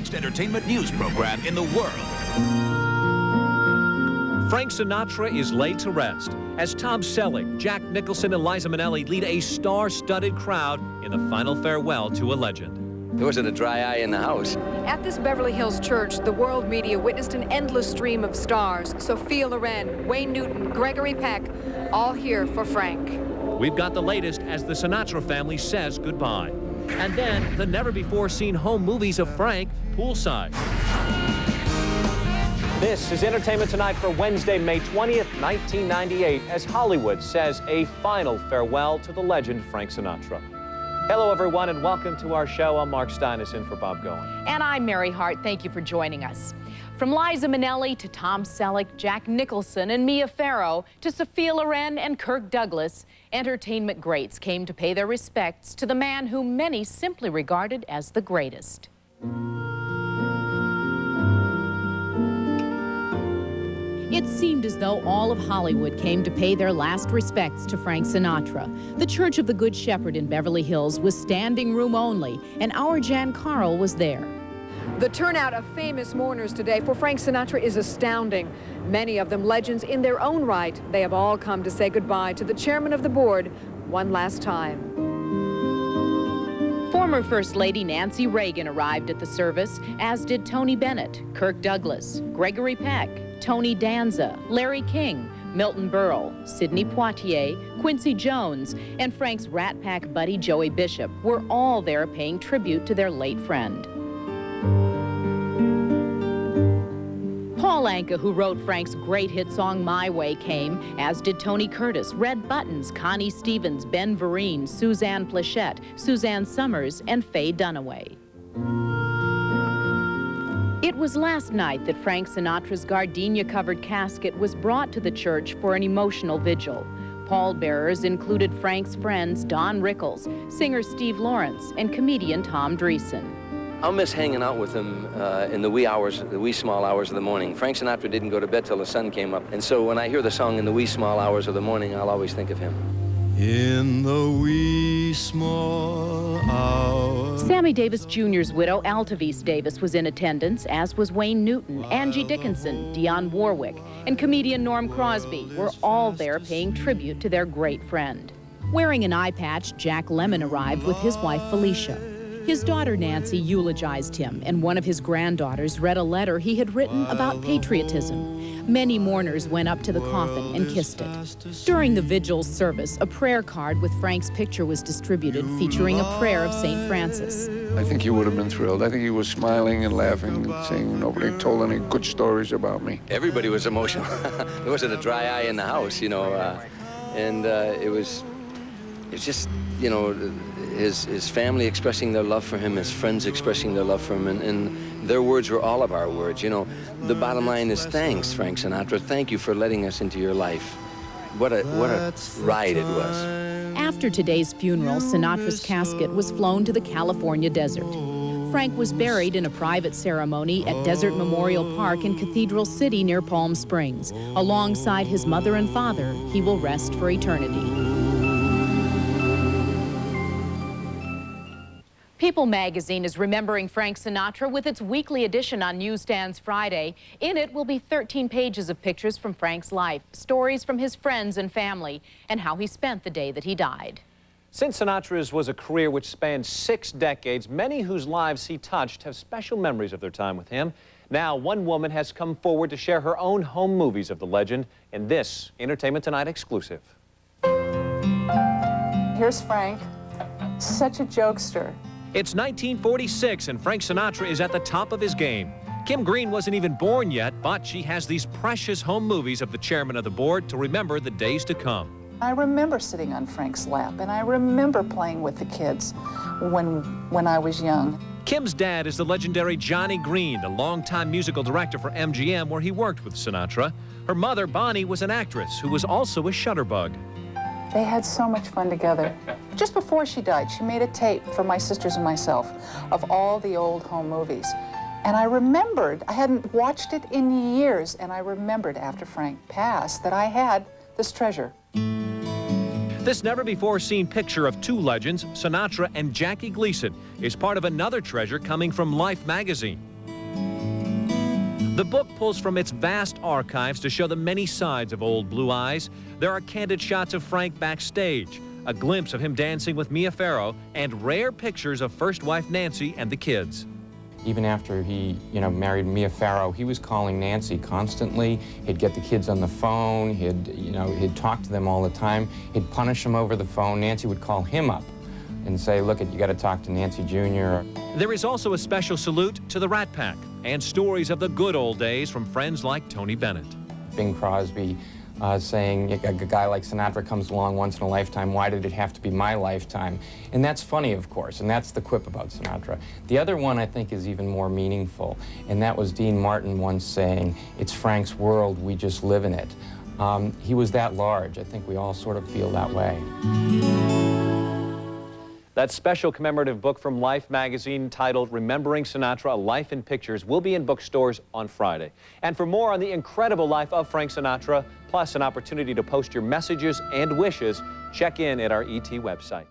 watched entertainment news program in the world. Frank Sinatra is laid to rest as Tom Selleck, Jack Nicholson, and Liza Minnelli lead a star-studded crowd in the final farewell to a legend. There wasn't a dry eye in the house. At this Beverly Hills church, the world media witnessed an endless stream of stars. Sophia Loren, Wayne Newton, Gregory Peck, all here for Frank. We've got the latest as the Sinatra family says goodbye. And then the never-before-seen home movies of Frank poolside. This is Entertainment Tonight for Wednesday, May 20th, 1998, as Hollywood says a final farewell to the legend Frank Sinatra. Hello, everyone, and welcome to our show. I'm Mark Steinis in for Bob Goen. And I'm Mary Hart. Thank you for joining us. From Liza Minnelli to Tom Selleck, Jack Nicholson, and Mia Farrow to Sophia Loren and Kirk Douglas, entertainment greats came to pay their respects to the man whom many simply regarded as the greatest. It seemed as though all of Hollywood came to pay their last respects to Frank Sinatra. The Church of the Good Shepherd in Beverly Hills was standing room only, and our Jan Carl was there. The turnout of famous mourners today for Frank Sinatra is astounding. Many of them legends in their own right. They have all come to say goodbye to the chairman of the board one last time. Former First Lady Nancy Reagan arrived at the service, as did Tony Bennett, Kirk Douglas, Gregory Peck, Tony Danza, Larry King, Milton Berle, Sidney Poitier, Quincy Jones, and Frank's Rat Pack buddy Joey Bishop were all there paying tribute to their late friend. Paul Anka, who wrote Frank's great hit song My Way, came, as did Tony Curtis, Red Buttons, Connie Stevens, Ben Vereen, Suzanne Plachette, Suzanne Summers, and Faye Dunaway. It was last night that Frank Sinatra's gardenia-covered casket was brought to the church for an emotional vigil. Pallbearers included Frank's friends Don Rickles, singer Steve Lawrence, and comedian Tom Dreesen. I'll miss hanging out with him in the wee small hours of the morning. Frank Sinatra didn't go to bed till the sun came up, and so when I hear the song in the wee small hours of the morning, I'll always think of him. In the wee small hours. Sammy Davis Jr.'s widow, Altavis Davis, was in attendance, as was Wayne Newton, Angie Dickinson, Dionne Warwick, and comedian Norm Crosby were all there paying tribute to their great friend. Wearing an eye patch, Jack Lemmon arrived with his wife Felicia. His daughter Nancy eulogized him, and one of his granddaughters read a letter he had written about patriotism. Many mourners went up to the coffin and kissed it. During the vigil's service, a prayer card with Frank's picture was distributed, featuring a prayer of St. Francis. I think he would have been thrilled. I think he was smiling and laughing and saying nobody told any good stories about me. Everybody was emotional. There wasn't a dry eye in the house, you know, and it was just, you know, his family expressing their love for him, his friends expressing their love for him, and their words were all of our words. You know, the bottom line is thanks, Frank Sinatra. Thank you for letting us into your life. What a ride it was. After today's funeral, Sinatra's casket was flown to the California desert. Frank was buried in a private ceremony at Desert Memorial Park in Cathedral City near Palm Springs. Alongside his mother and father, he will rest for eternity. People magazine is remembering Frank Sinatra with its weekly edition on newsstands Friday. In it will be 13 pages of pictures from Frank's life, stories from his friends and family, and how he spent the day that he died. Since Sinatra's was a career which spanned 6 decades, many whose lives he touched have special memories of their time with him. Now, one woman has come forward to share her own home movies of the legend in this Entertainment Tonight exclusive. Here's Frank, such a jokester. It's 1946, and Frank Sinatra is at the top of his game. Kim Green wasn't even born yet, but she has these precious home movies of the chairman of the board to remember the days to come. I remember sitting on Frank's lap, and I remember playing with the kids when I was young. Kim's dad is the legendary Johnny Green, the longtime musical director for MGM, where he worked with Sinatra. Her mother, Bonnie, was an actress who was also a shutterbug. They had so much fun together. Just before she died, she made a tape for my sisters and myself of all the old home movies. And I remembered, I hadn't watched it in years, and I remembered after Frank passed that I had this treasure. This never-before-seen picture of two legends, Sinatra and Jackie Gleason, is part of another treasure coming from Life magazine. The book pulls from its vast archives to show the many sides of Old Blue Eyes. There are candid shots of Frank backstage, a glimpse of him dancing with Mia Farrow, and rare pictures of first wife Nancy and the kids. Even after he, married Mia Farrow, he was calling Nancy constantly. He'd get the kids on the phone. He'd talk to them all the time. He'd punish them over the phone. Nancy would call him up and say, look, you got to talk to Nancy Jr. There is also a special salute to the Rat Pack and stories of the good old days from friends like Tony Bennett. Bing Crosby saying a guy like Sinatra comes along once in a lifetime, why did it have to be my lifetime? And that's funny, of course, and that's the quip about Sinatra. The other one I think is even more meaningful, and that was Dean Martin once saying, it's Frank's world, we just live in it. He was that large. I think we all sort of feel that way. That special commemorative book from Life magazine titled Remembering Sinatra, A Life in Pictures will be in bookstores on Friday. And for more on the incredible life of Frank Sinatra, plus an opportunity to post your messages and wishes, check in at our ET website.